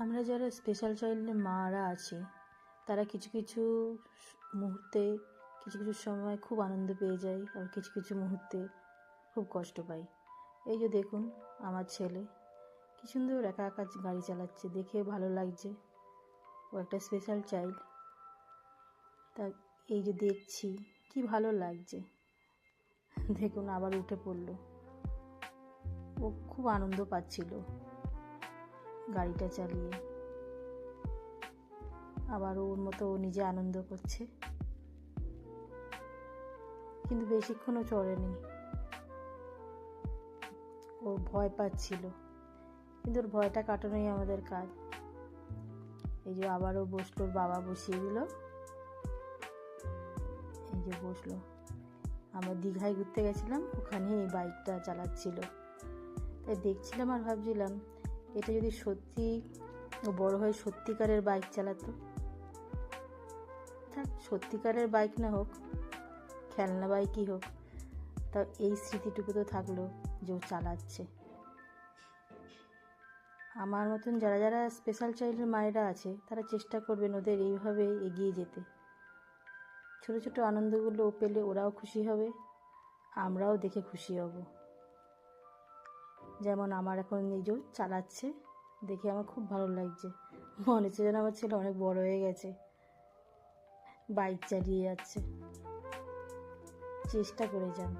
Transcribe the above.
আমরা যারা স্পেশাল চাইল্ডের মারা আছি তারা কিছু কিছু মুহূর্তে কিছু কিছু সময় খুব আনন্দ পেয়ে যাই, আর কিছু কিছু মুহূর্তে খুব কষ্ট পাই। এই যে দেখুন, আমার ছেলে কি সুন্দর একা একা গাড়ি চালাচ্ছে, দেখে ভালো লাগছে। ও একটা স্পেশাল চাইল্ড, তা এই যে দেখছি কি ভালো লাগছে। দেখুন আবার উঠে পড়লো, ও খুব আনন্দ পাচ্ছিল গাড়িটা চালিয়ে। আবার ওর মতো ও নিজে আনন্দ করছে, কিন্তু বেশিক্ষণও চড়েনি, ও ভয় পাচ্ছিল, কিন্তু ওর ভয়টা কাটানোই আমাদের কাজ। এই যে আবারও বসলো, ওর বাবা বসিয়ে দিল, এই যে বসলো। আমরা দীঘায় ঘুরতে গেছিলাম, ওখানে এই বাইকটা চালাচ্ছিল, তাই দেখছিলাম আর ভাবছিলাম এটা যদি সত্যি ও বড় হয়ে সত্যিকারের বাইক চালাতো। থাক, সত্যিকারের বাইক না হোক, খেলনা বাইকই হোক, তা এই স্মৃতিটুকু তো থাকলো যে ও চালাচ্ছে। আমার মতন যারা যারা স্পেশাল চাইল্ডের মায়েরা আছে তারা চেষ্টা করবেন ওদের এইভাবে এগিয়ে যেতে। ছোটো ছোটো আনন্দগুলো ও পেলে ওরাও খুশি হবে, আমরাও দেখে খুশি হব। যেমন আমার এখন এই যে চালাচ্ছে, দেখে আমার খুব ভালো লাগছে। মনে হচ্ছে যেন আমার ছেলে অনেক বড় হয়ে গেছে, বাইক চালিয়ে যাচ্ছে। চেষ্টা করে যান।